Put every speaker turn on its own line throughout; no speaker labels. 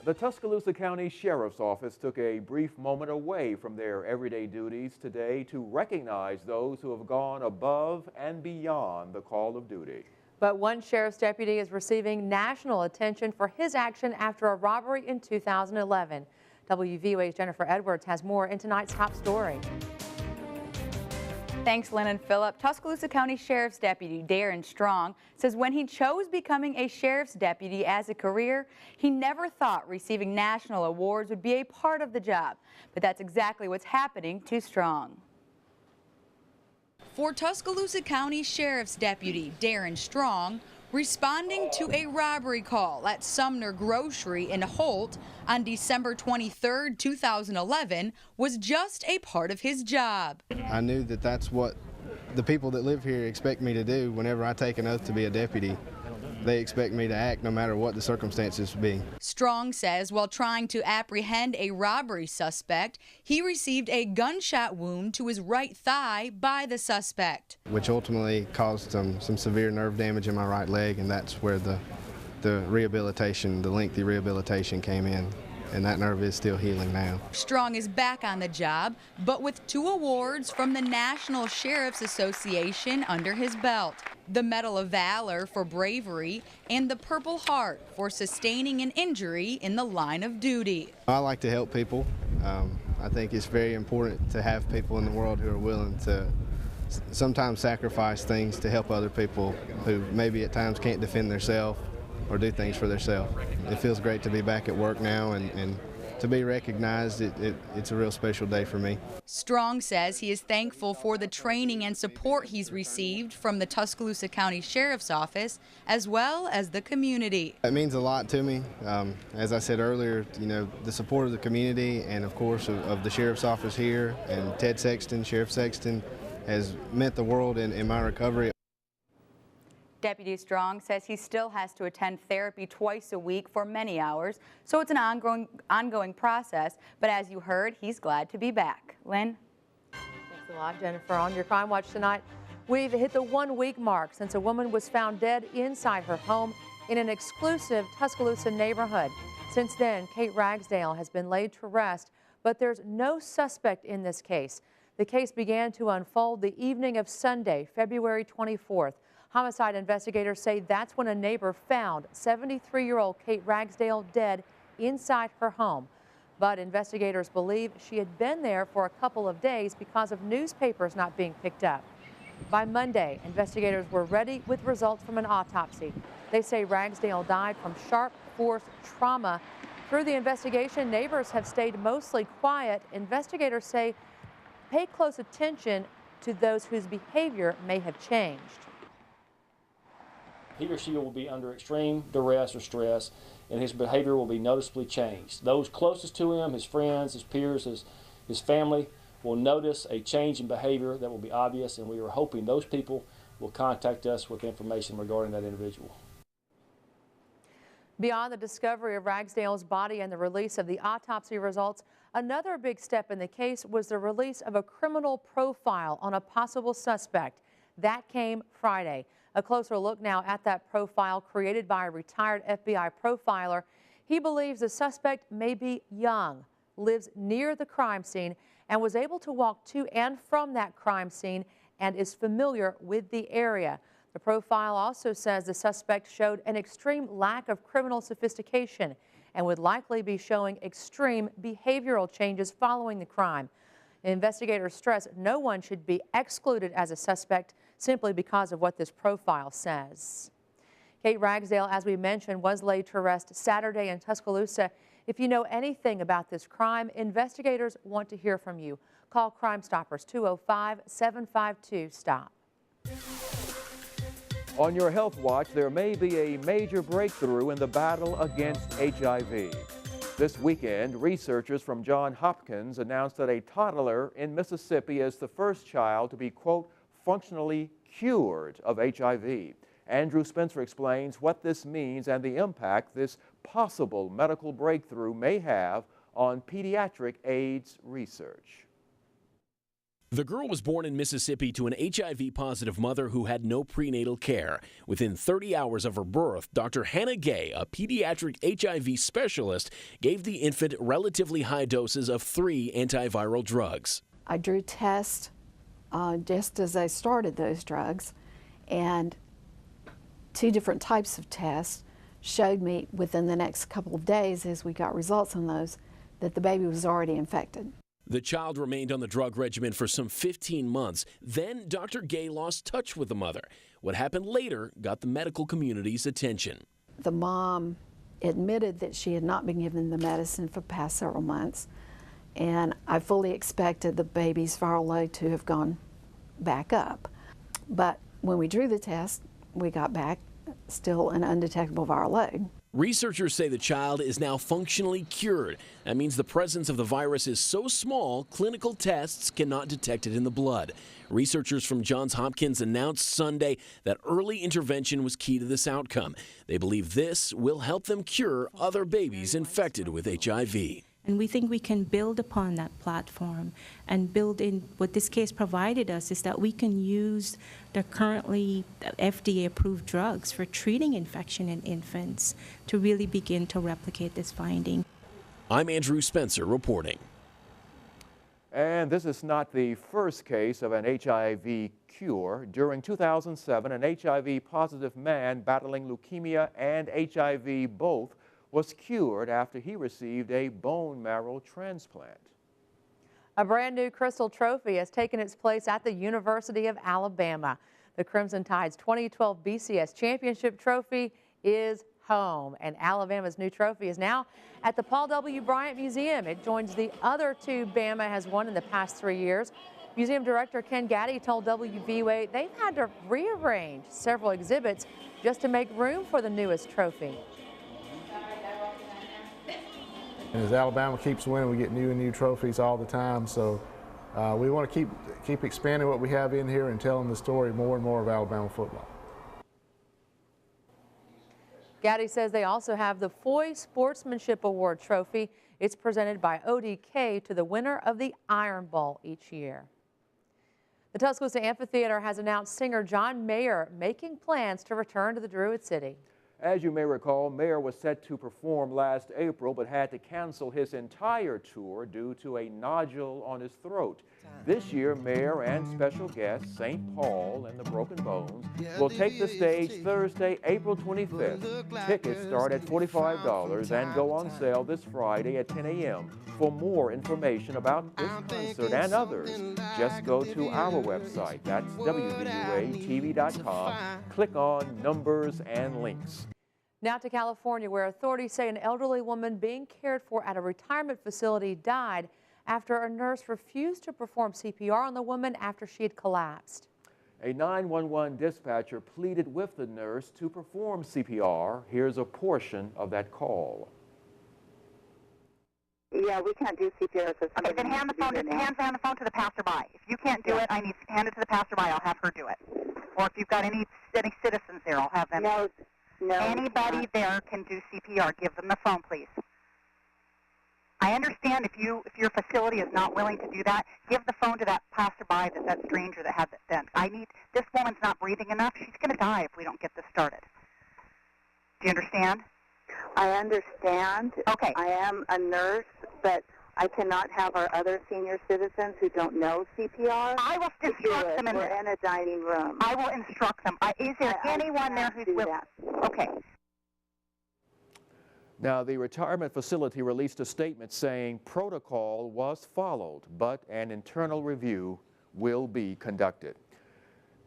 The Tuscaloosa County Sheriff's Office took a brief moment away from their everyday duties today to recognize those who have gone above and beyond the call of duty.
But one sheriff's deputy is receiving national attention for his action after a robbery in 2011. WVUA's Jennifer Edwards has more in tonight's top story.
Thanks, Lynn and Phillip. Tuscaloosa County Sheriff's Deputy Darren Strong says when he chose becoming a sheriff's deputy as a career, he never thought receiving national awards would be a part of the job. But that's exactly what's happening to Strong. For Tuscaloosa County Sheriff's Deputy Darren Strong, responding to a robbery call at Sumner Grocery in Holt on December 23, 2011 was just a part of his job.
I knew that that's what the people that live here expect me to do whenever I take an oath to be a deputy. They expect me to act no matter what the circumstances be.
Strong says while trying to apprehend a robbery suspect, he received a gunshot wound to his right thigh by the suspect,
which ultimately caused some severe nerve damage in my right leg, and that's where the rehabilitation, the lengthy rehabilitation came in. And that nerve is still healing now.
Strong is back on the job, but with 2 awards from the National Sheriff's Association under his belt. The Medal of Valor for bravery and the Purple Heart for sustaining an injury in the line of duty.
I like to help people. I think it's very important to have people in the world who are willing to sometimes sacrifice things to help other people who maybe at times can't defend themselves or do things for themselves. It feels great to be back at work now and to be recognized. It's a real special day for me.
Strong says he is thankful for the training and support he's received from the Tuscaloosa County Sheriff's Office as well as the community.
It means a lot to me. As I said earlier, you know, the support of the community and of course of the Sheriff's Office here and Ted Sexton, Sheriff Sexton, has meant the world in my recovery.
Deputy Strong says he still has to attend therapy twice a week for many hours, so it's an ongoing process, but as you heard, he's glad to be back. Lynn?
Thanks a lot, Jennifer. On your Crime Watch tonight, we've hit the 1-week mark since a woman was found dead inside her home in an exclusive Tuscaloosa neighborhood. Since then, Kate Ragsdale has been laid to rest, but there's no suspect in this case. The case began to unfold the evening of Sunday, February 24th. Homicide investigators say that's when a neighbor found 73-year-old Kate Ragsdale dead inside her home. But investigators believe she had been there for a couple of days because of newspapers not being picked up. By Monday, investigators were ready with results from an autopsy. They say Ragsdale died from sharp force trauma. Through the investigation, neighbors have stayed mostly quiet. Investigators say pay close attention to those whose behavior may have changed.
He or she will be under extreme duress or stress, and his behavior will be noticeably changed. Those closest to him, his friends, his peers, his family, will notice a change in behavior that will be obvious, and we are hoping those people will contact us with information regarding that individual.
Beyond the discovery of Ragsdale's body and the release of the autopsy results, another big step in the case was the release of a criminal profile on a possible suspect. That came Friday. A closer look now at that profile created by a retired FBI profiler. He believes the suspect may be young, lives near the crime scene, and was able to walk to and from that crime scene and is familiar with the area. The profile also says the suspect showed an extreme lack of criminal sophistication and would likely be showing extreme behavioral changes following the crime. Investigators stress no one should be excluded as a suspect simply because of what this profile says. Kate Ragsdale, as we mentioned, was laid to rest Saturday in Tuscaloosa. If you know anything about this crime, investigators want to hear from you. Call Crime Stoppers 205-752-STOP.
On your Health Watch, there may be a major breakthrough in the battle against HIV. This weekend, researchers from Johns Hopkins announced that a toddler in Mississippi is the first child to be, quote, functionally cured of HIV. Andrew Spencer explains what this means and the impact this possible medical breakthrough may have on pediatric AIDS research.
The girl was born in Mississippi to an HIV-positive mother who had no prenatal care. Within 30 hours of her birth, Dr. Hannah Gay, a pediatric HIV specialist, gave the infant relatively high doses of 3 antiviral drugs.
I drew tests just as I started those drugs, and 2 different types of tests showed me within the next couple of days, as we got results on those, that the baby was already infected.
The child remained on the drug regimen for some 15 months. Then Dr. Gay lost touch with the mother. What happened later got the medical community's attention.
The mom admitted that she had not been given the medicine for the past several months, and I fully expected the baby's viral load to have gone back up. But when we drew the test, we got back still an undetectable viral load.
Researchers say the child is now functionally cured. That means the presence of the virus is so small, clinical tests cannot detect it in the blood. Researchers from Johns Hopkins announced Sunday that early intervention was key to this outcome. They believe this will help them cure other babies infected with HIV.
And we think we can build upon that platform and build in what this case provided us is that we can use the currently FDA-approved drugs for treating infection in infants to really begin to replicate this finding.
I'm Andrew Spencer reporting.
And this is not the first case of an HIV cure. During 2007, an HIV-positive man battling leukemia and HIV both was cured after he received a bone marrow transplant.
A brand new crystal trophy has taken its place at the University of Alabama. The Crimson Tide's 2012 BCS Championship Trophy is home, and Alabama's new trophy is now at the Paul W. Bryant Museum. It joins the other 2 Bama has won in the past 3 years. Museum Director Ken Gaddy told WVUA they've had to rearrange several exhibits just to make room for the newest trophy.
And as Alabama keeps winning, we get new and new trophies all the time. So we want to keep expanding what we have in here and telling the story more and more of Alabama football.
Gaddy says they also have the Foy Sportsmanship Award trophy. It's presented by ODK to the winner of the Iron Bowl each year. The Tuscaloosa Amphitheater has announced singer John Mayer making plans to return to the Druid City.
As you may recall, Mayer was set to perform last April but had to cancel his entire tour due to a nodule on his throat. This year, Mayer and special guest St. Paul and the Broken Bones will take the stage Thursday, April 25th. Tickets start at $45 and go on sale this Friday at 10 a.m. For more information about this concert and others, just go to our website. That's WVUATV.com. Click on Numbers and Links.
Now to California, where authorities say an elderly woman being cared for at a retirement facility died after a nurse refused to perform CPR on the woman after she had collapsed.
A 911 dispatcher pleaded with the nurse to perform CPR. Here's a portion of that call.
Yeah, we can't do CPR.
Okay, then hand the phone to the passerby. If you can't do it, I need to hand it to the passerby. I'll have her do it. Or if you've got any citizens there, I'll have them.
No.
Anybody there can do CPR. Give them the phone, please. I understand if your facility is not willing to do that, give the phone to that passerby, that stranger that had that dent. This woman's not breathing enough. She's going to die if we don't get this started. Do you understand?
I understand.
Okay.
I am a nurse, but I cannot have our other senior citizens who don't know CPR.
I will instruct them.
We're in a dining room.
I will instruct them. Is there anyone there who's willing? Okay.
Now, the retirement facility released a statement saying protocol was followed, but an internal review will be conducted.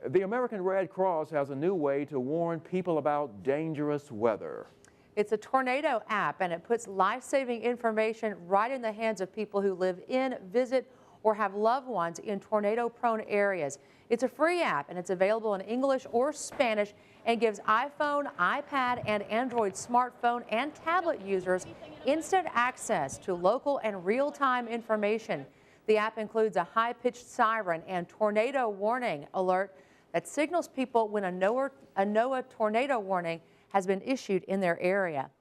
The American Red Cross has a new way to warn people about dangerous weather.
It's a tornado app, and it puts life-saving information right in the hands of people who live in, visit, or have loved ones in tornado-prone areas. It's a free app, and it's available in English or Spanish and gives iPhone, iPad, and Android smartphone and tablet users instant access to local and real-time information. The app includes a high-pitched siren and tornado warning alert that signals people when a NOAA tornado warning has been issued in their area.